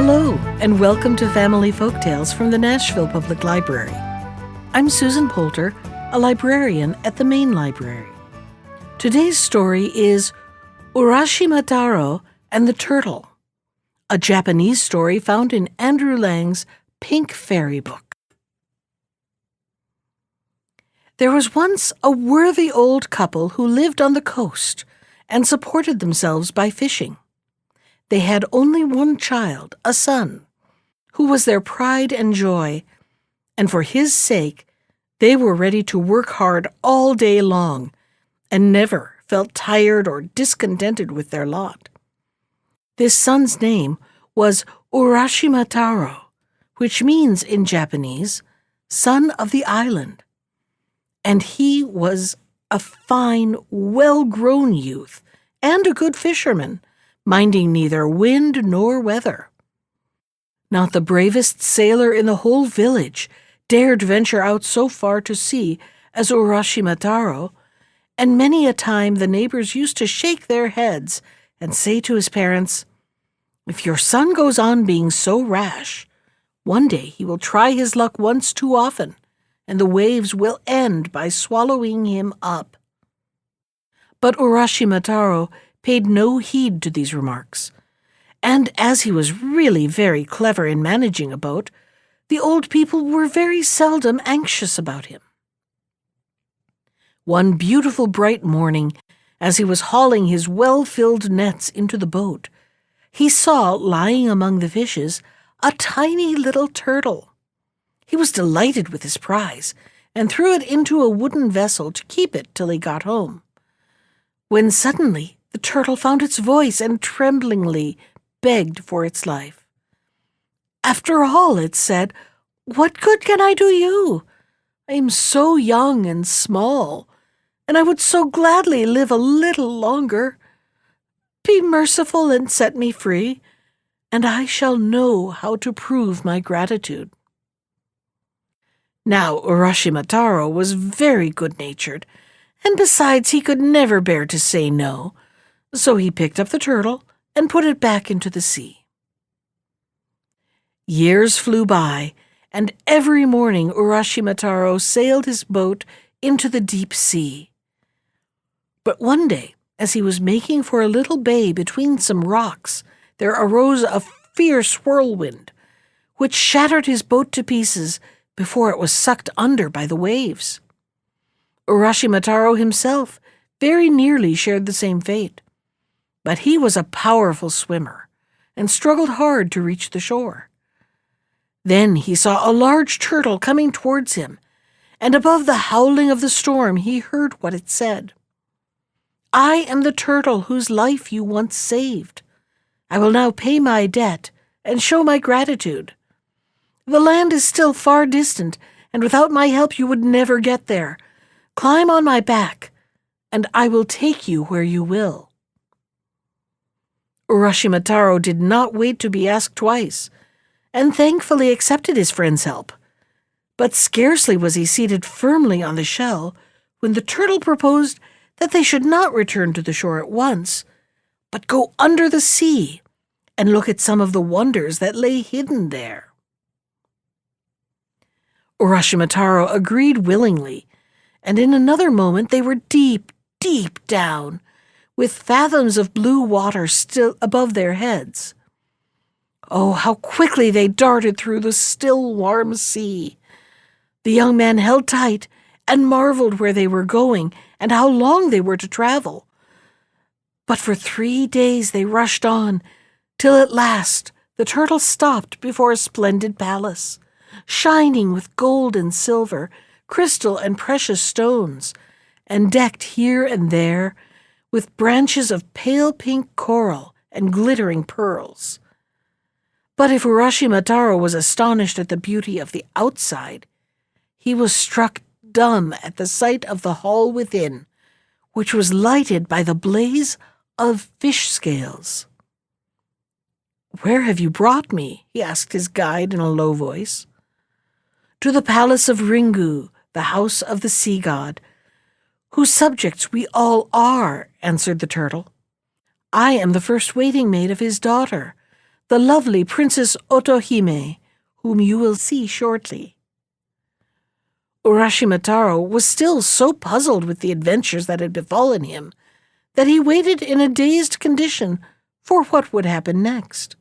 Hello, and welcome to Family Folktales from the Nashville Public Library. I'm Susan Poulter, a librarian at the main library. Today's story is Uraschimataro and the Turtle, a Japanese story found in Andrew Lang's Pink Fairy book. There was once a worthy old couple who lived on the coast and supported themselves by fishing. They had only one child, a son, who was their pride and joy, and for his sake they were ready to work hard all day long and never felt tired or discontented with their lot. This son's name was Uraschimataro, which means in Japanese, son of the island. And he was a fine, well-grown youth and a good fisherman, minding neither wind nor weather. Not the bravest sailor in the whole village dared venture out so far to sea as Uraschimataro, and many a time the neighbors used to shake their heads and say to his parents, "If your son goes on being so rash, one day he will try his luck once too often, and the waves will end by swallowing him up." But Uraschimataro paid no heed to these remarks, and as he was really very clever in managing a boat, the old people were very seldom anxious about him. One beautiful bright morning, as he was hauling his well-filled nets into the boat, he saw lying among the fishes a tiny little turtle. He was delighted with his prize and threw it into a wooden vessel to keep it till he got home, when suddenly the turtle found its voice and tremblingly begged for its life. "After all," it said, "what good can I do you? I am so young and small, and I would so gladly live a little longer. Be merciful and set me free, and I shall know how to prove my gratitude." Now Uraschimataro was very good-natured, and besides he could never bear to say no, so he picked up the turtle and put it back into the sea. Years flew by, and every morning Uraschimataro sailed his boat into the deep sea. But one day, as he was making for a little bay between some rocks, there arose a fierce whirlwind, which shattered his boat to pieces before it was sucked under by the waves. Uraschimataro himself very nearly shared the same fate, but he was a powerful swimmer and struggled hard to reach the shore. Then he saw a large turtle coming towards him, and above the howling of the storm he heard what it said. "I am the turtle whose life you once saved. I will now pay my debt and show my gratitude. The land is still far distant, and without my help you would never get there. Climb on my back, and I will take you where you will." Uraschimataro did not wait to be asked twice, and thankfully accepted his friend's help. But scarcely was he seated firmly on the shell when the turtle proposed that they should not return to the shore at once, but go under the sea and look at some of the wonders that lay hidden there. Uraschimataro agreed willingly, and in another moment they were deep, deep down, with fathoms of blue water still above their heads. Oh, how quickly they darted through the still, warm sea! The young man held tight and marveled where they were going and how long they were to travel. But for 3 days they rushed on, till at last the turtle stopped before a splendid palace, shining with gold and silver, crystal and precious stones, and decked here and there with branches of pale pink coral and glittering pearls. But if Uraschimataro was astonished at the beauty of the outside, he was struck dumb at the sight of the hall within, which was lighted by the blaze of fish scales. "Where have you brought me?" he asked his guide in a low voice. "To the palace of Ringu, the house of the sea god, whose subjects we all are," answered the turtle. "I am the first waiting maid of his daughter, the lovely Princess Otohime, whom you will see shortly. Uraschimataro was still so puzzled with the adventures that had befallen him that he waited in a dazed condition for what would happen next.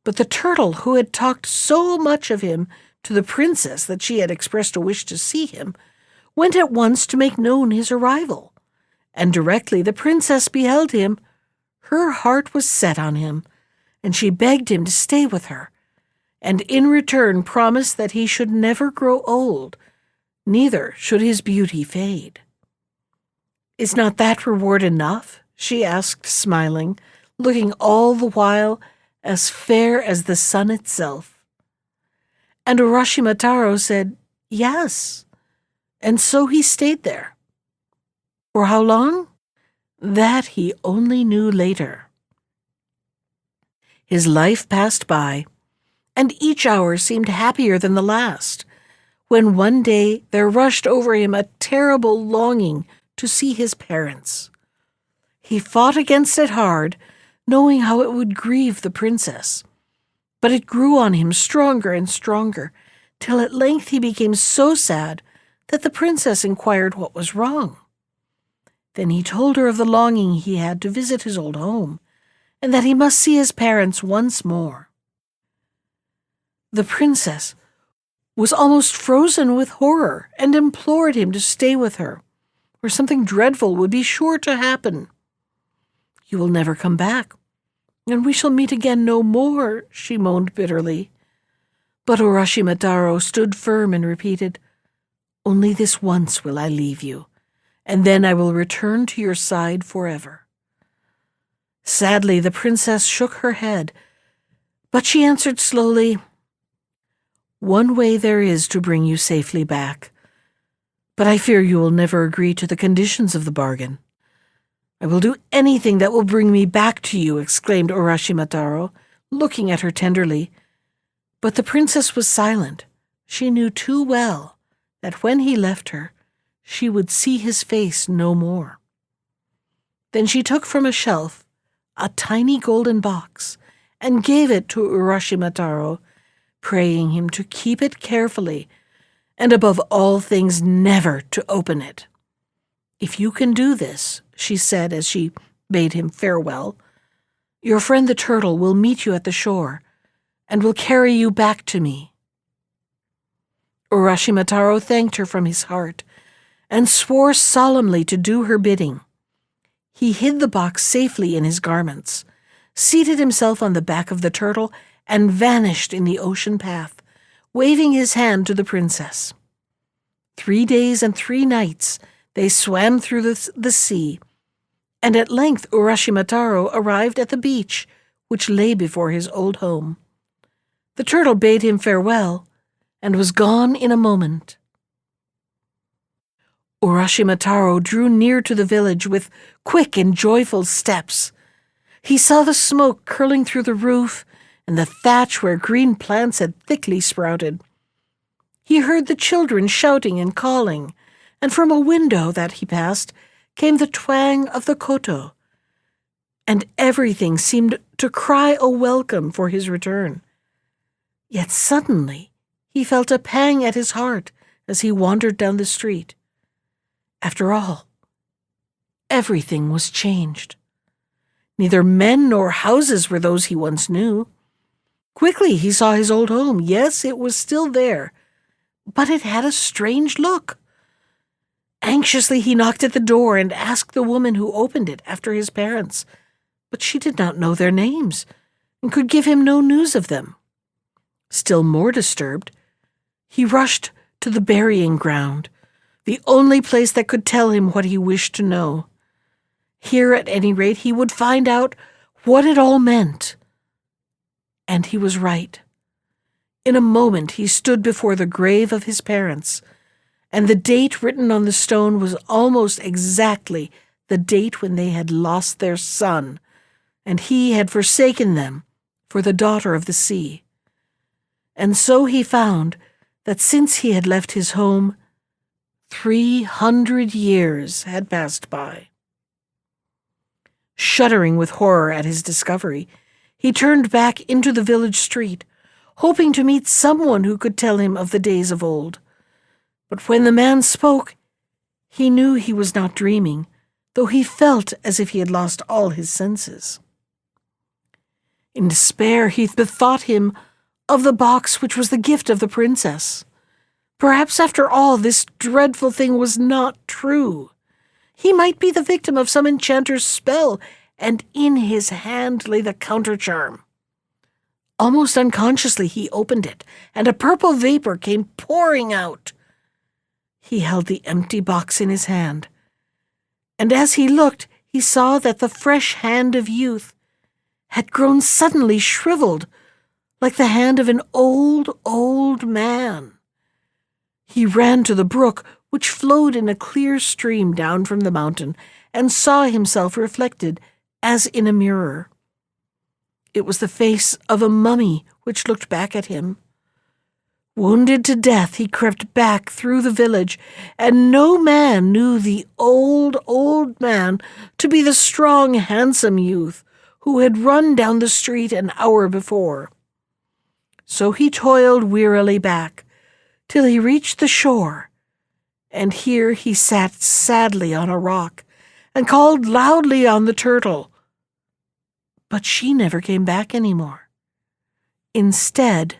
But the turtle, who had talked so much of him to the princess that she had expressed a wish to see him, went at once to make known his arrival, and directly the princess beheld him, her heart was set on him, and she begged him to stay with her, and in return promised that he should never grow old, neither should his beauty fade. "Is not that reward enough?" she asked, smiling, looking all the while as fair as the sun itself. And Uraschimataro said, "Yes," and so he stayed there. For how long? That he only knew later. His life passed by, and each hour seemed happier than the last, when one day there rushed over him a terrible longing to see his parents. He fought against it hard, knowing how it would grieve the princess. But it grew on him stronger and stronger, till at length he became so sad that the princess inquired what was wrong. Then he told her of the longing he had to visit his old home, and that he must see his parents once more. The princess was almost frozen with horror and implored him to stay with her, or something dreadful would be sure to happen. "You will never come back, and we shall meet again no more," she moaned bitterly. But Uraschimataro stood firm and repeated, "Only this once will I leave you, and then I will return to your side forever." Sadly, the princess shook her head, but she answered slowly, "One way there is to bring you safely back, but I fear you will never agree to the conditions of the bargain." "I will do anything that will bring me back to you," exclaimed Uraschimataro, looking at her tenderly. But the princess was silent. She knew too well that when he left her, she would see his face no more. Then she took from a shelf a tiny golden box and gave it to Uraschimataro, praying him to keep it carefully, and above all things never to open it. "If you can do this," she said as she bade him farewell, "your friend the turtle will meet you at the shore, and will carry you back to me." Uraschimataro thanked her from his heart, and swore solemnly to do her bidding. He hid the box safely in his garments, seated himself on the back of the turtle, and vanished in the ocean path, waving his hand to the princess. 3 days and 3 nights they swam through the sea, and at length Uraschimataro arrived at the beach, which lay before his old home. The turtle bade him farewell, and was gone in a moment. Uraschimataro drew near to the village with quick and joyful steps. He saw the smoke curling through the roof and the thatch where green plants had thickly sprouted. He heard the children shouting and calling, and from a window that he passed came the twang of the koto, and everything seemed to cry a welcome for his return. Yet suddenly he felt a pang at his heart as he wandered down the street. After all, everything was changed. Neither men nor houses were those he once knew. Quickly he saw his old home. Yes, it was still there, but it had a strange look. Anxiously he knocked at the door and asked the woman who opened it after his parents, but she did not know their names and could give him no news of them. Still more disturbed, he rushed to the burying ground, the only place that could tell him what he wished to know. Here, at any rate, he would find out what it all meant. And he was right. In a moment he stood before the grave of his parents, and the date written on the stone was almost exactly the date when they had lost their son, and he had forsaken them for the daughter of the sea. And so he found that since he had left his home, 300 years had passed by. Shuddering with horror at his discovery, He turned back into the village street, hoping to meet someone who could tell him of the days of old. But when the man spoke, he knew he was not dreaming, though he felt as if he had lost all his senses. In despair, he bethought him of the box which was the gift of the princess. Perhaps, after all, this dreadful thing was not true. He might be the victim of some enchanter's spell, and in his hand lay the countercharm. Almost unconsciously, he opened it, and a purple vapor came pouring out. He held the empty box in his hand, and as he looked, he saw that the fresh hand of youth had grown suddenly shriveled, like the hand of an old, old man. He ran to the brook, which flowed in a clear stream down from the mountain, and saw himself reflected as in a mirror. It was the face of a mummy which looked back at him. Wounded to death, he crept back through the village, and no man knew the old, old man to be the strong, handsome youth who had run down the street an hour before. So he toiled wearily back, till he reached the shore, and here he sat sadly on a rock, and called loudly on the turtle. But she never came back any more. Instead,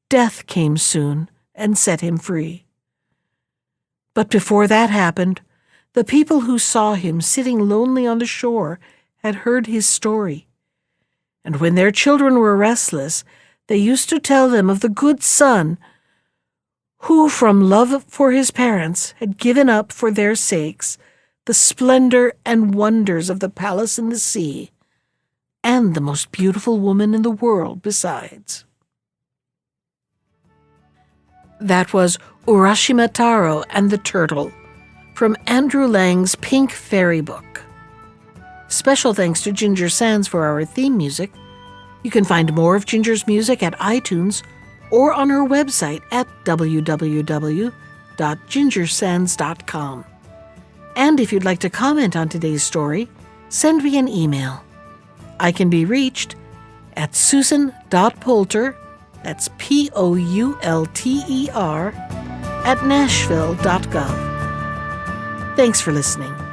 death came soon and set him free. But before that happened, the people who saw him sitting lonely on the shore had heard his story, and when their children were restless, they used to tell them of the good son who, from love for his parents, had given up for their sakes the splendor and wonders of the palace in the sea, and the most beautiful woman in the world besides. That was Uraschimataro and the Turtle, from Andrew Lang's Pink Fairy Book. Special thanks to Ginger Sands for our theme music. You can find more of Ginger's music at iTunes or on her website at www.gingersands.com. And if you'd like to comment on today's story, send me an email. I can be reached at susan.poulter, that's Poulter, at nashville.gov. Thanks for listening.